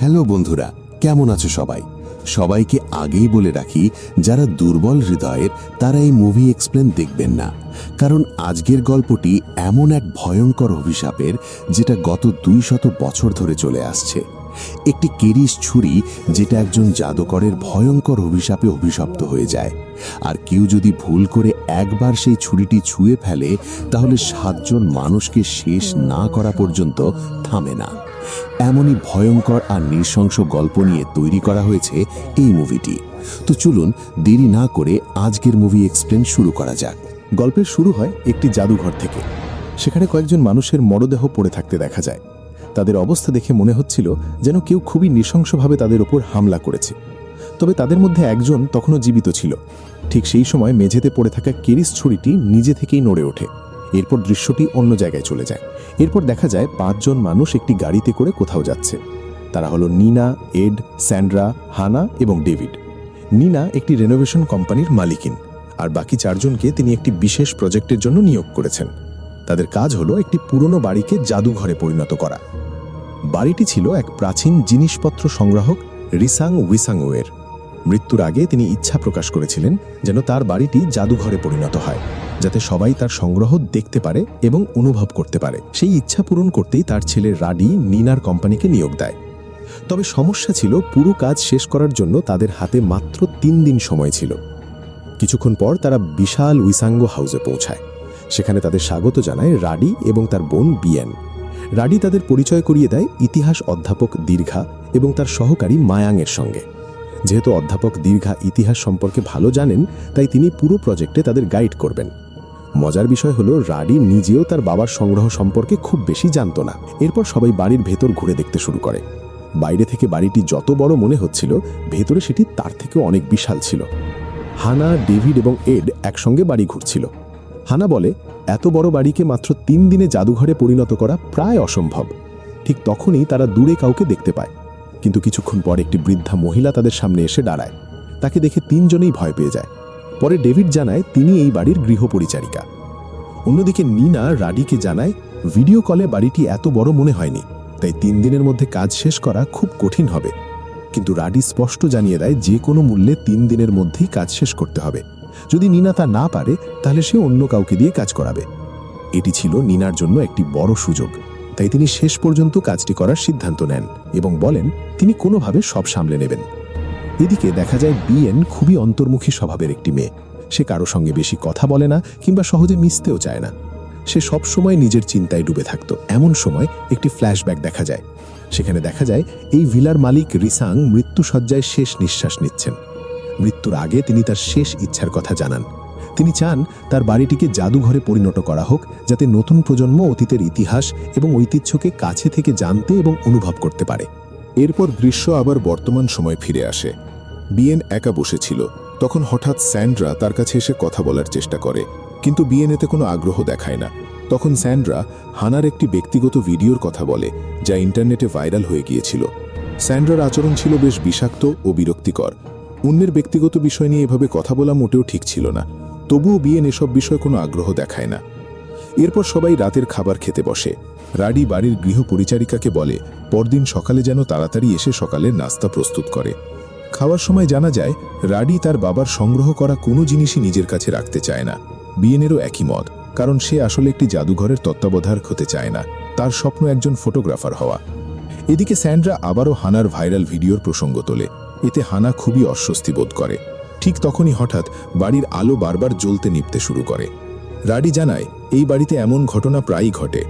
Hello বন্ধুরা, কেমন আছো সবাই? সবাইকে আগেই বলে রাখি, যারা দুর্বল হৃদয়ের তারা এই মুভি এক্সপ্লেন দেখবেন না, কারণ আজকের গল্পটি এমন এক ভয়ঙ্কর অভিশাপের যেটা গত 200 বছর ধরে চলে আসছে। একটি কেরিস ছুরি যেটা একজন জাদুকরের ভয়ঙ্কর অভিশাপে অভিশপ্ত হয়ে যায়, আর কেউ যদি ভুল করে একবার সেই ছুরিটি ছুঁয়ে ফেলে তাহলে 7 জন মানুষকে শেষ না করা পর্যন্ত থামে না। এমনই ভয়ঙ্কর আর নৃশংস গল্প নিয়ে তৈরি করা হয়েছে এই মুভিটি। তো চলুন দেরি না করে আজকের মুভি এক্সপ্লেন শুরু করা যাক। গল্পের শুরু হয় একটি জাদুঘর থেকে। সেখানে কয়েকজন মানুষের মরদেহ পড়ে থাকতে দেখা যায়। তাদের অবস্থা দেখে মনে হচ্ছিল যেন কেউ খুবই নৃশংসভাবে তাদের ওপর হামলা করেছে। তবে তাদের মধ্যে একজন তখনও জীবিত ছিল। ঠিক সেই সময় মেঝেতে পড়ে থাকা কেরিস ছুরিটি নিজে থেকেই নড়ে ওঠে। এরপর দৃশ্যটি অন্য জায়গায় চলে যায়। এরপর দেখা যায় 5 জন মানুষ একটি গাড়িতে করে কোথাও যাচ্ছে। তারা হলো নিনা, এড, স্যান্ড্রা, হানা এবং ডেভিড। নিনা একটি রেনোভেশন কোম্পানির মালিকিন, আর বাকি 4 জনকে তিনি একটি বিশেষ প্রজেক্টের জন্য নিয়োগ করেছেন। তাদের কাজ হলো একটি পুরনো বাড়িকে জাদুঘরে পরিণত করা। বাড়িটি ছিল এক প্রাচীন জিনিসপত্র সংগ্রাহক রিসাং উইসাংওয়ের। মৃত্যুর আগে তিনি ইচ্ছা প্রকাশ করেছিলেন যেন তার বাড়িটি জাদুঘরে পরিণত হয়, যাতে সবাই তার সংগ্রহ দেখতে পারে এবং অনুভব করতে পারে। সেই ইচ্ছা পূরণ করতেই তার ছেলে রাডি নিনার কোম্পানিকে নিয়োগ দেয়। তবে সমস্যা ছিল, পুরো কাজ শেষ করার জন্য তাদের হাতে মাত্র 3 দিন সময় ছিল। কিছুক্ষণ পর তারা বিশাল উইসাঙ্গো হাউসে পৌঁছায়। সেখানে তাদের স্বাগত জানায় রাডি এবং তার বোন বিয়েন। রাডি তাদের পরিচয় করিয়ে দেয় ইতিহাস অধ্যাপক দীর্ঘা এবং তার সহকারী মায়াংয়ের সঙ্গে। যেহেতু অধ্যাপক দীর্ঘা ইতিহাস সম্পর্কে ভালো জানেন, তাই তিনি পুরো প্রজেক্টে তাদের গাইড করবেন। মজার বিষয় হলো, রাডি নিজেও তার বাবার সংগ্রহ সম্পর্কে খুব বেশি জানত না। এরপর সবাই বাড়ির ভেতর ঘুরে দেখতে শুরু করে। বাইরে থেকে বাড়িটি যত বড় মনে হচ্ছিল, ভেতরে সেটি তার থেকেও অনেক বিশাল ছিল। হানা, ডেভিড এবং এড একসঙ্গে বাড়ি ঘুরছিল। হানা বলে, এত বড় বাড়িকে মাত্র 3 দিনে জাদুঘরে পরিণত করা প্রায় অসম্ভব। ঠিক তখনই তারা দূরে কাউকে দেখতে পায়, কিন্তু কিছুক্ষণ পর একটি বৃদ্ধা মহিলা তাদের সামনে এসে দাঁড়ায়। তাকে দেখে 3 জনেই ভয় পেয়ে যায়। পরে ডেভিড জানায় তিনি এই বাড়ির গৃহপরিচারিকা। অন্যদিকে নিনা রাডিকে জানায় ভিডিও কলে বাড়িটি এত বড় মনে হয়নি, তাই 3 দিনের মধ্যে কাজ শেষ করা খুব কঠিন হবে। কিন্তু রাডি স্পষ্ট জানিয়ে দেয় যে কোনো মূল্যে 3 দিনের মধ্যেই কাজ শেষ করতে হবে। যদি নিনা তা না পারে তাহলে সে অন্য কাউকে দিয়ে কাজ করাবে। এটি ছিল নিনার জন্য একটি বড় সুযোগ, তাই তিনি শেষ পর্যন্ত কাজটি করার সিদ্ধান্ত নেন এবং বলেন তিনি কোনোভাবে সব সামলে নেবেন। এদিকে দেখা যায় বিয়েন খুবই অন্তর্মুখী স্বভাবের একটি মেয়ে। সে কারো সঙ্গে বেশি কথা বলে না কিংবা সহজে মিশতেও চায় না। সে সব সময় নিজের চিন্তায় ডুবে থাকত। এমন সময় একটি ফ্ল্যাশব্যাক দেখা যায়। সেখানে দেখা যায় এই ভিলার মালিক রিসাং মৃত্যুশয্যায় শেষ নিঃশ্বাস নিচ্ছেন। মৃত্যুর আগে তিনি তার শেষ ইচ্ছার কথা জানান। তিনি চান তার বাড়িটিকে জাদুঘরে পরিণত করা হোক, যাতে নতুন প্রজন্ম অতীতের ইতিহাস এবং ঐতিহ্যকে কাছে থেকে জানতে এবং অনুভব করতে পারে। এরপর দৃশ্য আবার বর্তমান সময় ফিরে আসে। বিয়েন একা বসেছিল। তখন হঠাৎ স্যান্ড্রা তার কাছে এসে কথা বলার চেষ্টা করে, কিন্তু বিয়েন এতে কোনো আগ্রহ দেখায় না। তখন স্যান্ড্রা হানার একটি ব্যক্তিগত ভিডিওর কথা বলে, যা ইন্টারনেটে ভাইরাল হয়ে গিয়েছিল। স্যান্ড্রার আচরণ ছিল বেশ বিষাক্ত ও বিরক্তিকর। অন্যের ব্যক্তিগত বিষয় নিয়ে এভাবে কথা বলা মোটেও ঠিক ছিল না। তবুও বিয়েন এসব বিষয়ে কোনো আগ্রহ দেখায় না। এরপর সবাই রাতের খাবার খেতে বসে। রাডি বাড়ির গৃহপরিচারিকাকে বলে পরদিন সকালে যেন তাড়াতাড়ি এসে সকালের নাস্তা প্রস্তুত করে। খাওয়ার সময় জানা যায় রাডি তার বাবার সংগ্রহ করা কোনো জিনিসই নিজের কাছে রাখতে চায় না। বিয়েনেরও একই মত, কারণ সে আসলে একটি জাদুঘরের তত্ত্বাবধায়ক হতে চায় না। তার স্বপ্ন একজন ফটোগ্রাফার হওয়া। এদিকে স্যান্ড্রা আবারও হানার ভাইরাল ভিডিওর প্রসঙ্গ তোলে। এতে হানা খুবই অস্বস্তি বোধ করে। ঠিক তখনই হঠাৎ বাড়ির আলো বারবার জ্বলতে নিভতে শুরু করে। রাডি জানায় এই বাড়িতে এমন ঘটনা প্রায়ই ঘটে।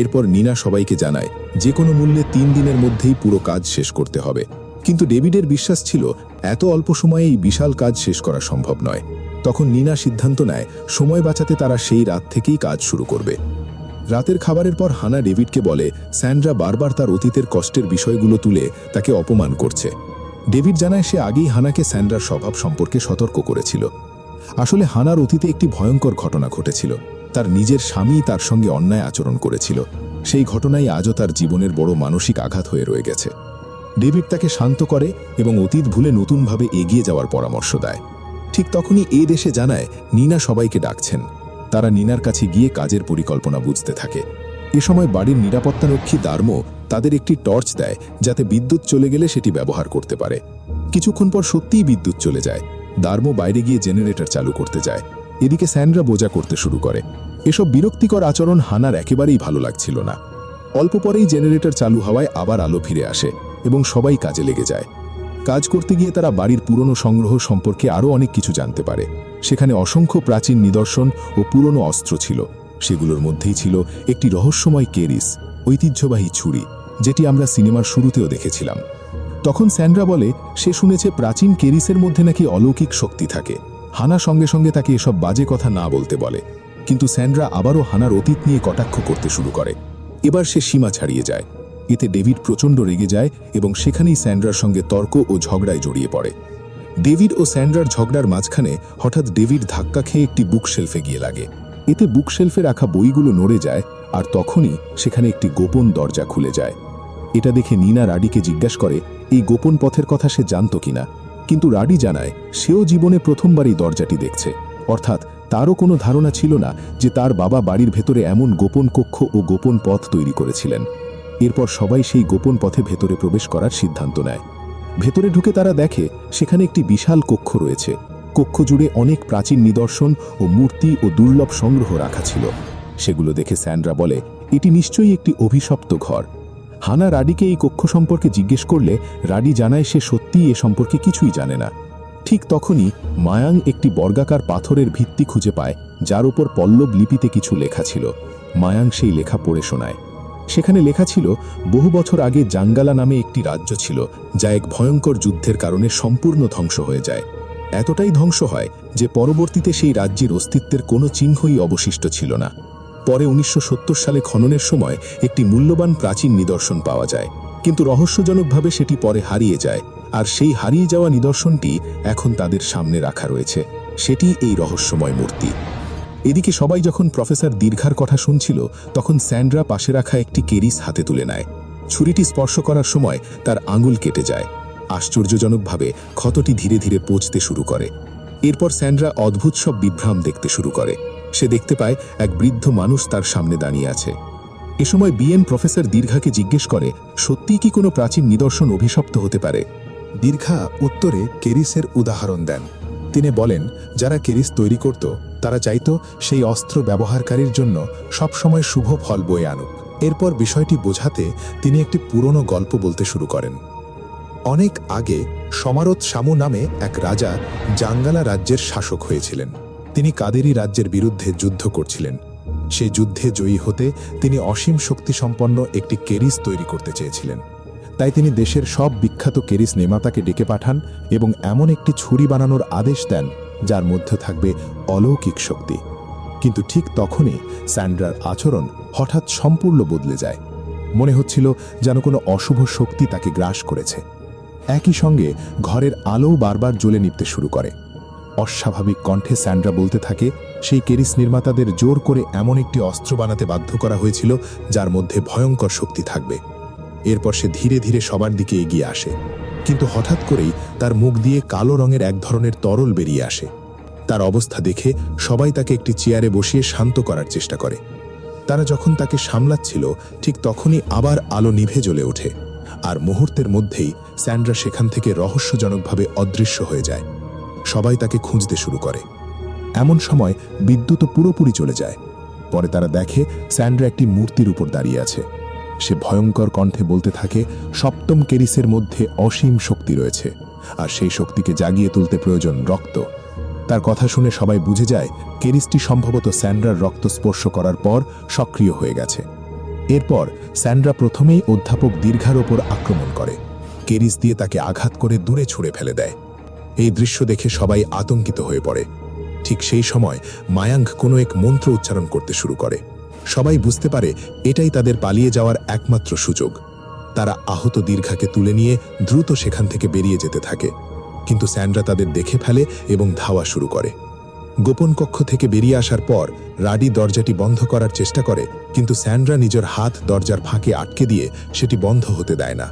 এরপর নিনা সবাইকে জানায় যে কোনো মূল্যে 3 দিনের মধ্যেই পুরো কাজ শেষ করতে হবে। কিন্তু ডেভিডের বিশ্বাস ছিল এত অল্প সময়ে এই বিশাল কাজ শেষ করা সম্ভব নয়। তখন নিনা সিদ্ধান্ত নেয় সময় বাঁচাতে তারা সেই রাত থেকেই কাজ শুরু করবে। রাতের খাবারের পর হানা ডেভিডকে বলে স্যান্ড্রা বারবার তার অতীতের কষ্টের বিষয়গুলো তুলে তাকে অপমান করছে। ডেভিড জানায় সে আগেই হানাকে স্যান্ড্রার স্বভাব সম্পর্কে সতর্ক করেছিল। আসলে হানার অতীতে একটি ভয়ঙ্কর ঘটনা ঘটেছিল। তার নিজের স্বামী তার সঙ্গে অন্যায় আচরণ করেছিল। সেই ঘটনাই আজও তার জীবনের বড় মানসিক আঘাত হয়ে রয়ে গেছে। ডেভিড তাকে শান্ত করে এবং অতীত ভুলে নতুনভাবে এগিয়ে যাওয়ার পরামর্শ দেয়। ঠিক তখনই এ দেশে জানায় নিনা সবাইকে ডাকছেন। তারা নিনার কাছে গিয়ে কাজের পরিকল্পনা বুঝতে থাকে। এ সময় বাড়ির নিরাপত্তারক্ষী দার্মো তাদের একটি টর্চ দেয়, যাতে বিদ্যুৎ চলে গেলে সেটি ব্যবহার করতে পারে। কিছুক্ষণ পর সত্যিই বিদ্যুৎ চলে যায়। দার্মো বাইরে গিয়ে জেনারেটর চালু করতে যায়। এদিকে স্যান্ড্রা বোঝা করতে শুরু করে। এসব বিরক্তিকর আচরণ হানার একেবারেই ভালো লাগছিল না। অল্প পরেই জেনারেটর চালু হওয়ায় আবার আলো ফিরে আসে এবং সবাই কাজে লেগে যায়। কাজ করতে গিয়ে তারা বাড়ির পুরনো সংগ্রহ সম্পর্কে আরও অনেক কিছু জানতে পারে। সেখানে অসংখ্য প্রাচীন নিদর্শন ও পুরনো অস্ত্র ছিল। সেগুলোর মধ্যেই ছিল একটি রহস্যময় কেরিস, ঐতিহ্যবাহী ছুরি, যেটি আমরা সিনেমার শুরুতেও দেখেছিলাম। তখন স্যান্ড্রা বলে সে শুনেছে প্রাচীন কেরিসের মধ্যে নাকি অলৌকিক শক্তি থাকে। হানা সঙ্গে সঙ্গে তাকে এসব বাজে কথা না বলতে বলে, কিন্তু স্যান্ড্রা আবারও হানার অতীত নিয়ে কটাক্ষ করতে শুরু করে। এবার সে সীমা ছাড়িয়ে যায়। এতে ডেভিড প্রচণ্ড রেগে যায় এবং সেখানেই স্যান্ড্রার সঙ্গে তর্ক ও ঝগড়ায় জড়িয়ে পড়ে। ডেভিড ও স্যান্ড্রার ঝগড়ার মাঝখানে হঠাৎ ডেভিড ধাক্কা খেয়ে একটি বুকশেলফে গিয়ে লাগে। এতে বুকশেলফে রাখা বইগুলো নড়ে যায়, আর তখনই সেখানে একটি গোপন দরজা খুলে যায়। এটা দেখে নিনা রাডিকে জিজ্ঞাসা করে এই গোপন পথের কথা সে জানত কিনা, কিন্তু রাডি জানায় সেও জীবনে প্রথমবারই দরজাটি দেখছে। অর্থাৎ তারও কোনো ধারণা ছিল না যে তার বাবা বাড়ির ভেতরে এমন গোপন কক্ষ ও গোপন পথ তৈরি করেছিলেন। এরপর সবাই সেই গোপন পথে ভেতরে প্রবেশ করার সিদ্ধান্ত নেয়। ভেতরে ঢুকে তারা দেখে সেখানে একটি বিশাল কক্ষ রয়েছে। কক্ষ জুড়ে অনেক প্রাচীন নিদর্শন ও মূর্তি ও দুর্লভ সংগ্রহ রাখা ছিল। সেগুলো দেখে স্যান্ড্রা বলে এটি নিশ্চয়ই একটি অভিশপ্ত ঘর। হানা রাডিকে এই কক্ষ সম্পর্কে জিজ্ঞেস করলে রাডি জানায় সে সত্যিই এ সম্পর্কে কিছুই জানে না। ঠিক তখনই মায়াং একটি বর্গাকার পাথরের ভিত্তি খুঁজে পায়, যার উপর পল্লব লিপিতে কিছু লেখা ছিল। মায়াং সেই লেখা পড়ে শোনায়। সেখানে লেখা ছিল বহু বছর আগে জাঙ্গালা নামে একটি রাজ্য ছিল, যা এক ভয়ঙ্কর যুদ্ধের কারণে সম্পূর্ণ ধ্বংস হয়ে যায়। এতটাই ধ্বংস হয় যে পরবর্তীতে সেই রাজ্যের অস্তিত্বের কোনো চিহ্নই অবশিষ্ট ছিল না। পরে 1970 সালে খননের সময় একটি মূল্যবান প্রাচীন নিদর্শন পাওয়া যায়, কিন্তু রহস্যজনকভাবে সেটি পরে হারিয়ে যায়। আর সেই হারিয়ে যাওয়া নিদর্শনটি এখন তাদের সামনে রাখা রয়েছে। সেটি এই রহস্যময় মূর্তি। এদিকে সবাই যখন প্রফেসর দীর্ঘার কথা শুনছিল, তখন স্যান্ড্রা পাশে রাখা একটি কেরিস হাতে তুলে নেয়। ছুরিটি স্পর্শ করার সময় তার আঙুল কেটে যায়। আশ্চর্যজনকভাবে ক্ষতটি ধীরে ধীরে পচতে শুরু করে। এরপর স্যান্ড্রা অদ্ভুত সব বিভ্রাম দেখতে শুরু করে। সে দেখতে পায় এক বৃদ্ধ মানুষ তার সামনে দাঁড়িয়ে আছে। এ সময় বিএন প্রফেসর দীর্ঘাকে জিজ্ঞেস করে সত্যিই কি কোনো প্রাচীন নিদর্শন অভিশপ্ত হতে পারে। দীর্ঘা উত্তরে কেরিসের উদাহরণ দেন। তিনি বলেন যারা কেরিস তৈরি করত তারা চাইত সেই অস্ত্র ব্যবহারকারীর জন্য সবসময় শুভ ফল বয়ে আনুক। এরপর বিষয়টি বোঝাতে তিনি একটি পুরনো গল্প বলতে শুরু করেন। অনেক আগে সমারত শামু নামে এক রাজা জাঙ্গালা রাজ্যের শাসক হয়েছিলেন। তিনি কাদেরি রাজ্যের বিরুদ্ধে যুদ্ধ করছিলেন। সেই যুদ্ধে জয়ী হতে তিনি অসীম শক্তিসম্পন্ন একটি কেরিস তৈরি করতে চেয়েছিলেন। তাই তিনি দেশের সব বিখ্যাত কেরিস নির্মাতাকে ডেকে পাঠান এবং এমন একটি ছুরি বানানোর আদেশ দেন যার মধ্যে থাকবে অলৌকিক শক্তি। কিন্তু ঠিক তখনই স্যান্ড্রার আচরণ হঠাৎ সম্পূর্ণ বদলে যায়। মনে হচ্ছিল যেন কোনো অশুভ শক্তি তাকে গ্রাস করেছে। একই সঙ্গে ঘরের আলো বারবার জ্বলে নিভতে শুরু করে। অস্বাভাবিক কণ্ঠে স্যান্ড্রা বলতে থাকে সেই কেরিস নির্মাতাদের জোর করে এমন একটি অস্ত্র বানাতে বাধ্য করা হয়েছিল যার মধ্যে ভয়ঙ্কর শক্তি থাকবে। এরপর সে ধীরে ধীরে সবার দিকে এগিয়ে আসে, কিন্তু হঠাৎ করেই তার মুখ দিয়ে কালো রঙের এক ধরনের তরল বেরিয়ে আসে। তার অবস্থা দেখে সবাই তাকে একটি চেয়ারে বসিয়ে শান্ত করার চেষ্টা করে। তারা যখন তাকে সামলাচ্ছিল ঠিক তখনই আবার আলো নিভে জ্বলে ওঠে, আর মুহূর্তের মধ্যেই স্যান্ড্রা সেখান থেকে রহস্যজনকভাবে অদৃশ্য হয়ে যায়। সবাই তাকে খুঁজতে শুরু করে। এমন সময় বিদ্যুৎও পুরোপুরি চলে যায়। পরে তারা দেখে স্যান্ড্রা একটি মূর্তির উপর দাঁড়িয়ে আছে। সে ভয়ঙ্কর কণ্ঠে বলতে থাকে সপ্তম কেরিসের মধ্যে অসীম শক্তি রয়েছে, আর সেই শক্তিকে জাগিয়ে তুলতে প্রয়োজন রক্ত। তার কথা শুনে সবাই বুঝে যায় কেরিসটি সম্ভবত স্যান্ড্রার রক্ত স্পর্শ করার পর সক্রিয় হয়ে গেছে। এরপর স্যান্ড্রা প্রথমেই অধ্যাপক দীর্ঘার ওপর আক্রমণ করে। কেরিস দিয়ে তাকে আঘাত করে দূরে ছুঁড়ে ফেলে দেয়। এই দৃশ্য দেখে সবাই আতঙ্কিত হয়ে পড়ে। ঠিক সেই সময় মায়াঙ্ক কোনো এক মন্ত্র উচ্চারণ করতে শুরু করে। সবাই বুঝতে পারে এটাই তাদের পালিয়ে যাওয়ার একমাত্র সুযোগ। তারা আহত দীর্ঘাকে তুলে নিয়ে দ্রুত সেখান থেকে বেরিয়ে যেতে থাকে, কিন্তু স্যান্ড্রা তাদের দেখে ফেলে এবং ধাওয়া শুরু করে। গোপন কক্ষ থেকে বেরিয়ে আসার পর রাডি দরজাটি বন্ধ করার চেষ্টা করে, কিন্তু স্যান্ড্রা নিজের হাত দরজার ফাঁকে আটকে দিয়ে সেটি বন্ধ হতে দেয় না।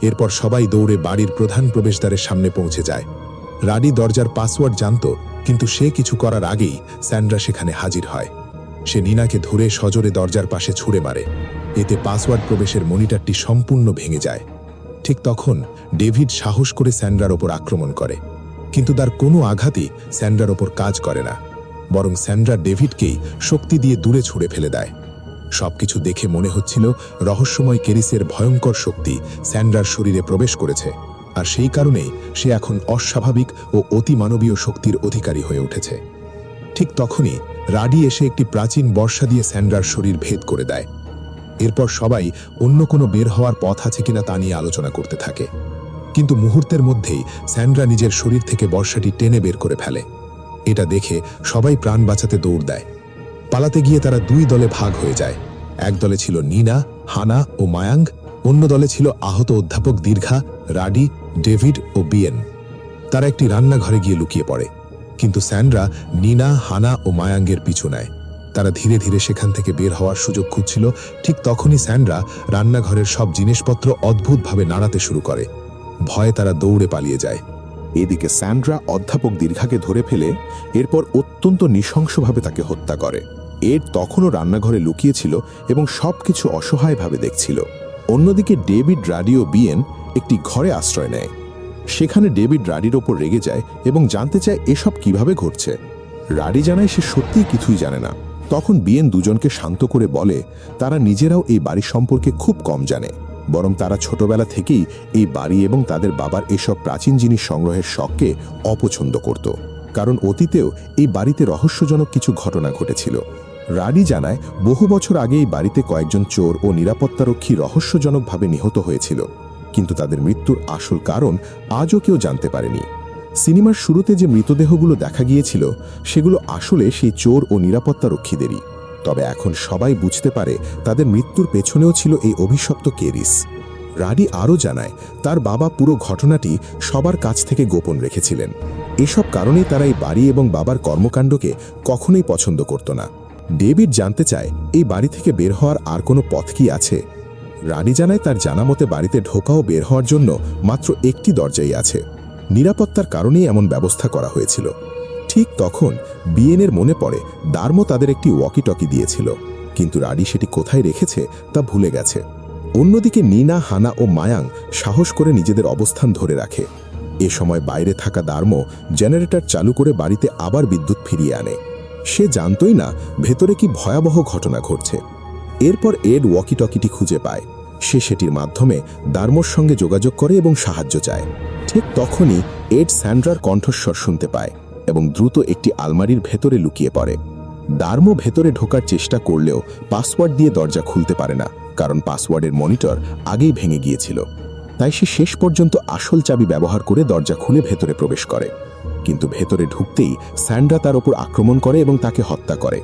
এরপর সবাই দৌড়ে বাড়ির প্রধান প্রবেশদ্বারের সামনে পৌঁছে যায়। রাডি দরজার পাসওয়ার্ড জানত, কিন্তু সে কিছু করার আগেই স্যান্ড্রা সেখানে হাজির হয়। সে নিনাকে ধরে সজোরে দরজার পাশে ছুঁড়ে মারে। এতে পাসওয়ার্ড প্রবেশের মনিটরটি সম্পূর্ণ ভেঙে যায়। ঠিক তখন ডেভিড সাহস করে স্যান্ড্রার ওপর আক্রমণ করে, কিন্তু তার কোনো আঘাতই স্যান্ড্রার ওপর কাজ করে না, বরং স্যান্ড্রা ডেভিডকেই শক্তি দিয়ে দূরে ছুঁড়ে ফেলে দেয়। সবকিছু দেখে মনে হচ্ছিল রহস্যময় কেরিসের ভয়ঙ্কর শক্তি স্যান্ড্রার শরীরে প্রবেশ করেছে, আর সেই কারণেই সে এখন অস্বাভাবিক ও অতিমানবীয় শক্তির অধিকারী হয়ে উঠেছে। ঠিক তখনই রাডি এসে একটি প্রাচীন বর্ষা দিয়ে স্যান্ড্রার শরীর ভেদ করে দেয়। এরপর সবাই অন্য কোনো বের হওয়ার পথ আছে কিনা তা নিয়ে আলোচনা করতে থাকে, কিন্তু মুহূর্তের মধ্যেই স্যান্ড্রা নিজের শরীর থেকে বর্ষাটি টেনে বের করে ফেলে। এটা দেখে সবাই প্রাণ বাঁচাতে দৌড় দেয়। পালাতে গিয়ে তারা দুই দলে ভাগ হয়ে যায়। এক দলে ছিল নিনা, হানা ও মায়াঙ্গ, অন্য দলে ছিল আহত অধ্যাপক দীর্ঘা, রাডি, ডেভিড ও বিয়েন। তারা একটি রান্নাঘরে গিয়ে লুকিয়ে পড়ে, কিন্তু স্যান্ড্রা নিনা, হানা ও মায়াঙ্গের পিছু নেয়। তারা ধীরে ধীরে সেখান থেকে বের হওয়ার সুযোগ খুঁজছিল। ঠিক তখনই স্যান্ড্রা রান্নাঘরের সব জিনিসপত্র অদ্ভুতভাবে নাড়াতে শুরু করে। ভয়ে তারা দৌড়ে পালিয়ে যায়। এদিকে স্যান্ড্রা অধ্যাপক দীর্ঘাকে ধরে ফেলে এরপর অত্যন্ত নৃশংসভাবে তাকে হত্যা করে। এড তখনও রান্নাঘরে লুকিয়েছিল এবং সবকিছু অসহায়ভাবে দেখছিল। অন্যদিকে ডেভিড, রাডি ও বিয়েন একটি ঘরে আশ্রয় নেয়। সেখানে ডেভিড রাডির ওপর রেগে যায় এবং জানতে চায় এসব কিভাবে ঘটছে। রাডি জানায় সে সত্যিই কিছুই জানে না। তখন বিয়েন দুজনকে শান্ত করে বলে তারা নিজেরাও এই বাড়ি সম্পর্কে খুব কম জানে, বরং তারা ছোটবেলা থেকেই এই বাড়ি এবং তাদের বাবার এসব প্রাচীন জিনিস সংগ্রহের শখকে অপছন্দ করত, কারণ অতীতেও এই বাড়িতে রহস্যজনক কিছু ঘটনা ঘটেছিল। রাডি জানায় বহু বছর আগে এই বাড়িতে কয়েকজন চোর ও নিরাপত্তারক্ষী রহস্যজনকভাবে নিহত হয়েছিল, কিন্তু তাদের মৃত্যুর আসল কারণ আজও কেউ জানতে পারেনি। সিনেমার শুরুতে যে মৃতদেহগুলো দেখা গিয়েছিল সেগুলো আসলে সেই চোর ও নিরাপত্তারক্ষীদেরই। তবে এখন সবাই বুঝতে পারে তাদের মৃত্যুর পেছনেও ছিল এই অভিশপ্ত কেরিস। রাডি আরও জানায় তার বাবা পুরো ঘটনাটি সবার কাছ থেকে গোপন রেখেছিলেন। এসব কারণেই তারা এই বাড়ি এবং বাবার কর্মকাণ্ডকে কখনোই পছন্দ করত না। ডেভিড জানতে চায় এই বাড়ি থেকে বের হওয়ার আর কোনো পথ কি আছে। রাডি জানায় তার জানা মতে বাড়িতে ঢোকা ও বের হওয়ার জন্য মাত্র একটি দরজাই আছে। নিরাপত্তার কারণেই এমন ব্যবস্থা করা হয়েছিল। ঠিক তখন বিয়েনের মনে পড়ে দার্মো তাদের একটি ওয়াকি টকি দিয়েছিল, কিন্তু রাডি সেটি কোথায় রেখেছে তা ভুলে গেছে। অন্যদিকে নিনা, হানা ও মায়াং সাহস করে নিজেদের অবস্থান ধরে রাখে। এ সময় বাইরে থাকা দার্মো জেনারেটর চালু করে বাড়িতে আবার বিদ্যুৎ ফিরিয়ে আনে। সে জানতই না ভেতরে কি ভয়াবহ ঘটনা ঘটছে। এরপর এড ওয়াকি টকিটি খুঁজে পায়। সে সেটির মাধ্যমে দার্মোর সঙ্গে যোগাযোগ করে এবং সাহায্য চায়। ঠিক তখনই এড স্যান্ড্রার কণ্ঠস্বর শুনতে পায় এবং দ্রুত একটি আলমারির ভেতরে লুকিয়ে পড়ে। দার্মো ভেতরে ঢোকার চেষ্টা করলেও পাসওয়ার্ড দিয়ে দরজা খুলতে পারে না, কারণ পাসওয়ার্ডের মনিটর আগেই ভেঙে গিয়েছিল। তাই সে শেষ পর্যন্ত আসল চাবি ব্যবহার করে দরজা খুলে ভেতরে প্রবেশ করে। কিন্তু ভেতরে ঢুকতেই স্যান্ড্রা তার ওপর আক্রমণ করে এবং তাকে হত্যা করে।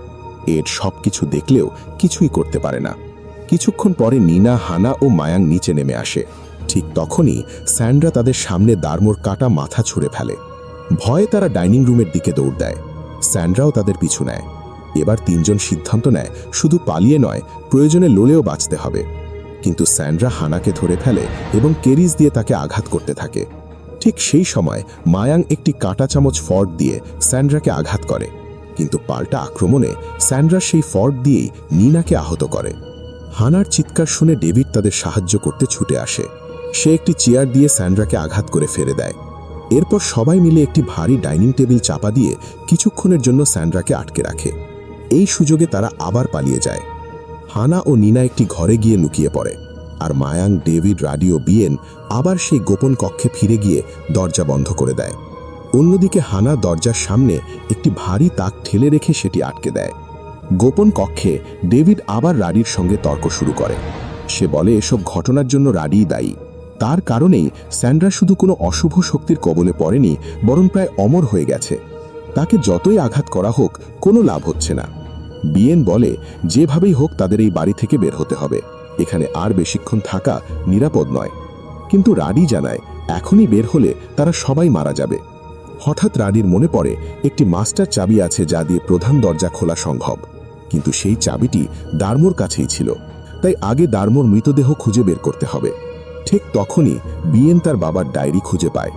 এড সবকিছু দেখলেও কিছুই করতে পারে না। কিছুক্ষণ পরে নিনা, হানা ও মায়াং নিচে নেমে আসে। ঠিক তখনই স্যান্ড্রা তাদের সামনে দার্মোর কাটা মাথা ছুঁড়ে ফেলে। ভয়ে তারা ডাইনিং রুমের দিকে দৌড় দেয়। স্যান্ড্রাও তাদের পিছু নেয়। এবার তিনজন সিদ্ধান্ত নেয় শুধু পালিয়ে নয়, প্রয়োজনে লড়েও বাঁচতে হবে। কিন্তু স্যান্ড্রা হানাকে ধরে ফেলে এবং কেরিস দিয়ে তাকে আঘাত করতে থাকে। ঠিক সেই সময় মায়াং একটি কাঁটা চামচ ফর্ক দিয়ে স্যান্ড্রাকে আঘাত করে, কিন্তু পাল্টা আক্রমণে স্যান্ড্রা সেই ফর্ক দিয়েই নিনাকে আহত করে। হানার চিৎকার শুনে ডেভিড তাদের সাহায্য করতে ছুটে আসে। সে একটি চেয়ার দিয়ে স্যান্ড্রাকে আঘাত করে ফেলে দেয়। এরপর সবাই মিলে একটি ভারী ডাইনিং টেবিল চাপা দিয়ে কিছুক্ষণের জন্য স্যান্ড্রাকে আটকে রাখে। এই সুযোগে তারা আবার পালিয়ে যায়। হানা ও নিনা একটি ঘরে গিয়ে লুকিয়ে পড়ে, আর মায়াং, ডেভিড, রাডি ও বিয়েন আবার সেই গোপন কক্ষে ফিরে গিয়ে দরজা বন্ধ করে দেয়। অন্যদিকে হানা দরজার সামনে একটি ভারী তাক ঠেলে রেখে সেটি আটকে দেয়। গোপন কক্ষে ডেভিড আবার রাডির সঙ্গে তর্ক শুরু করে। সে বলে এসব ঘটনার জন্য রাডিই দায়ী। তার কারণেই স্যান্ড্রা শুধু কোনো অশুভ শক্তির কবলে পড়েনি, বরং প্রায় অমর হয়ে গেছে। তাকে যতই আঘাত করা হোক কোনো লাভ হচ্ছে না। বিয়েন বলে যেভাবেই হোক তাদের এই বাড়ি থেকে বের হতে হবে, এখানে আর বেশিক্ষণ থাকা নিরাপদ নয়। কিন্তু রাডি জানায় এখনই বের হলে তারা সবাই মারা যাবে। হঠাৎ রাডির মনে পড়ে একটি মাস্টার চাবি আছে যা দিয়ে প্রধান দরজা খোলা সম্ভব, কিন্তু সেই চাবিটি দার্মোর কাছেই ছিল। তাই আগে দার্মোর মৃতদেহ খুঁজে বের করতে হবে। ঠিক তখনই বিয়েন তার বাবার ডায়েরি খুঁজে পায়।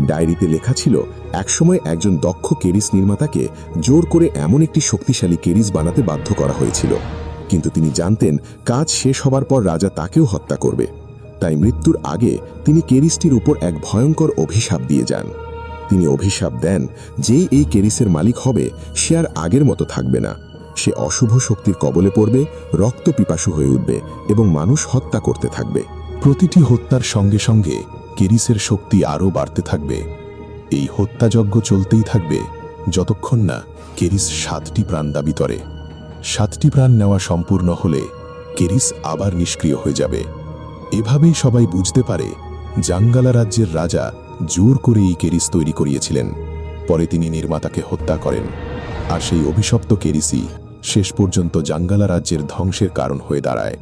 ডায়েরিতে লেখা ছিল একসময় একজন দক্ষ কেরিস নির্মাতাকে জোর করে এমন একটি শক্তিশালী কেরিস বানাতে বাধ্য করা হয়েছিল, কিন্তু তিনি জানতেন কাজ শেষ হবার পর রাজা তাকেও হত্যা করবে। তাই মৃত্যুর আগে তিনি কেরিসটির উপর এক ভয়ঙ্কর অভিশাপ দিয়ে যান। তিনি অভিশাপ দেন, যেই এই কেরিসের মালিক হবে সে আর আগের মতো থাকবে না। সে অশুভ শক্তির কবলে পড়বে, রক্ত পিপাসু হয়ে উঠবে এবং মানুষ হত্যা করতে থাকবে। প্রতিটি হত্যার সঙ্গে সঙ্গে কেরিসের শক্তি আরও বাড়তে থাকবে। এই হত্যাযজ্ঞ চলতেই থাকবে যতক্ষণ না কেরিস 7টি প্রাণ দাবি করে। 7টি প্রাণ নেওয়া সম্পূর্ণ হলে কেরিস আবার নিষ্ক্রিয় হয়ে যাবে। এভাবেই সবাই বুঝতে পারে জাঙ্গালা রাজ্যের রাজা জোর করে এই কেরিস তৈরি করিয়েছিলেন। পরে তিনি নির্মাতাকে হত্যা করেন, আর সেই অভিশপ্ত কেরিসই শেষ পর্যন্ত জাঙ্গালা রাজ্যের ধ্বংসের কারণ হয়ে দাঁড়ায়।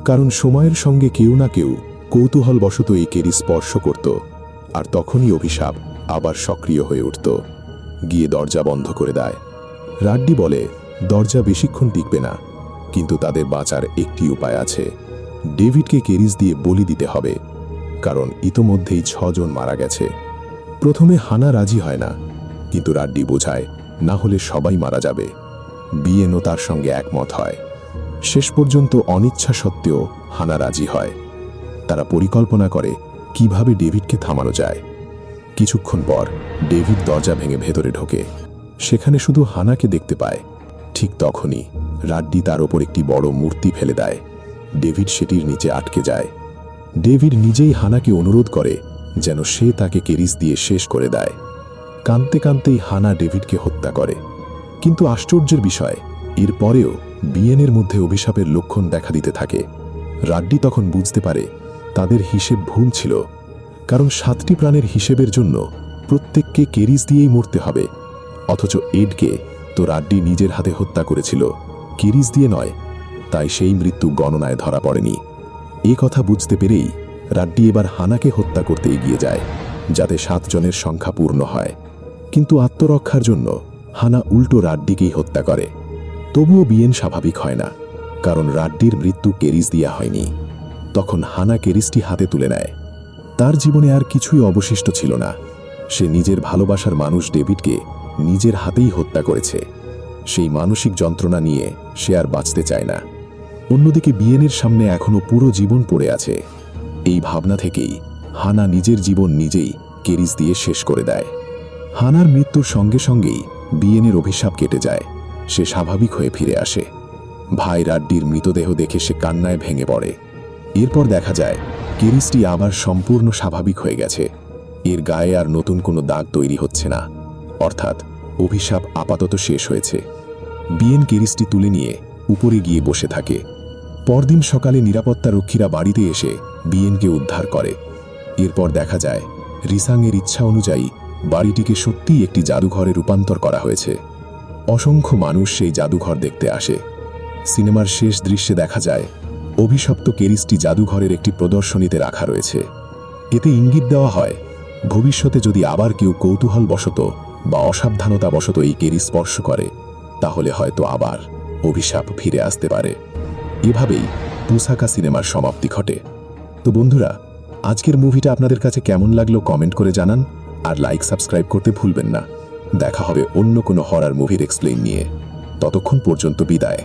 কারণ সময়ের সঙ্গে কেউ না কেউ কৌতূহলবশত এই কেরিস স্পর্শ করত, আর তখনই অভিশাপ আবার সক্রিয় হয়ে উঠত, গিয়ে দরজা বন্ধ করে দেয়। রাড্ডি বলে দরজা বেশিক্ষণ টিকবে না, কিন্তু তাদের বাঁচার একটি উপায় আছে। ডেভিডকে কেরিস দিয়ে বলি দিতে হবে, কারণ ইতোমধ্যেই 6 জন মারা গেছে। প্রথমে হানা রাজি হয় না, কিন্তু রাড্ডি বোঝায় না হলে সবাই মারা যাবে। বিয়েনও তার সঙ্গে একমত হয়। শেষ পর্যন্ত অনিচ্ছা সত্ত্বেও হানা রাজি হয়। তারা পরিকল্পনা করে কিভাবে ডেভিডকে থামানো যায়। কিছুক্ষণ পর ডেভিড দরজা ভেঙে ভেতরে ঢোকে। সেখানে শুধু হানাকে দেখতে পায়। ঠিক তখনই রাড্ডি তার ওপর একটি বড় মূর্তি ফেলে দেয়। ডেভিড সেটির নিচে আটকে যায়। ডেভিড নিজেই হানাকে অনুরোধ করে যেন সে তাকে কেরিস দিয়ে শেষ করে দেয়। কাঁদতে কাঁদতেই হানা ডেভিডকে হত্যা করে। কিন্তু আশ্চর্যের বিষয়, এরপরেও বিয়েনের মধ্যে অভিশাপের লক্ষণ দেখা দিতে থাকে। রাড্ডি তখন বুঝতে পারে তাদের হিসেব ভুল ছিল, কারণ 7টি প্রাণের হিসেবের জন্য প্রত্যেককে কেরিস দিয়েই মরতে হবে। অথচ এডকে তো রাড্ডি নিজের হাতে হত্যা করেছিল, কেরিস দিয়ে নয়। তাই সেই মৃত্যু গণনায় ধরা পড়েনি। এ কথা বুঝতে পেরেই রাড্ডি এবার হানাকে হত্যা করতে এগিয়ে যায়, যাতে 7 জনের সংখ্যা পূর্ণ হয়। কিন্তু আত্মরক্ষার জন্য হানা উল্টো রাড্ডিকেই হত্যা করে। তবুও বিয়েন স্বাভাবিক হয় না, কারণ রাড্ডির মৃত্যু কেরিস দিয়া হয়নি। তখন হানা কেরিসটি হাতে তুলে নেয়। তার জীবনে আর কিছুই অবশিষ্ট ছিল না। সে নিজের ভালোবাসার মানুষ ডেভিডকে নিজের হাতেই হত্যা করেছে। সেই মানসিক যন্ত্রণা নিয়ে সে আর বাঁচতে চায় না। অন্যদিকে বিয়েনের সামনে এখনো পুরো জীবন পড়ে আছে। এই ভাবনা থেকেই হানা নিজের জীবন নিজেই কেরিস দিয়ে শেষ করে দেয়। হানার মৃত্যুর সঙ্গে সঙ্গেই বিয়েনের অভিশাপ কেটে যায়। সে স্বাভাবিক হয়ে ফিরে আসে। ভাই রাড্ডির মৃতদেহ দেখে সে কান্নায় ভেঙে পড়ে। এরপর দেখা যায় কেরিসটি আবার সম্পূর্ণ স্বাভাবিক হয়ে গেছে। এর গায়ে আর নতুন কোনো দাগ তৈরি হচ্ছে না, অর্থাৎ অভিশাপ আপাতত শেষ হয়েছে। বিয়েন কেরিসটি তুলে নিয়ে উপরে গিয়ে বসে থাকে। পরদিন সকালে নিরাপত্তারক্ষীরা বাড়িতে এসে বিয়েনকে উদ্ধার করে। এরপর দেখা যায় রিসাংয়ের ইচ্ছা অনুযায়ী বাড়িটিকে সত্যিই একটি জাদুঘরে রূপান্তর করা হয়েছে। অসংখ্য মানুষ সেই জাদুঘর দেখতে আসে। সিনেমার শেষ দৃশ্যে দেখা যায় অভিশপ্ত কেরিসটি জাদুঘরের একটি প্রদর্শনীতে রাখা রয়েছে। এতে ইঙ্গিত দেওয়া হয় ভবিষ্যতে যদি আবার কেউ কৌতূহলবশত বা অসাবধানতাবশত এই কেরিস স্পর্শ করে, তাহলে হয়তো আবার অভিশাপ ফিরে আসতে পারে। এভাবেই পুসাকা সিনেমার সমাপ্তি ঘটে। তো বন্ধুরা, আজকের মুভিটা আপনাদের কাছে কেমন লাগলো কমেন্ট করে জানান, আর লাইক সাবস্ক্রাইব করতে ভুলবেন না। দেখা হবে অন্য কোনো হরর মুভির এক্সপ্লেইন নিয়ে। ততক্ষণ পর্যন্ত বিদায়।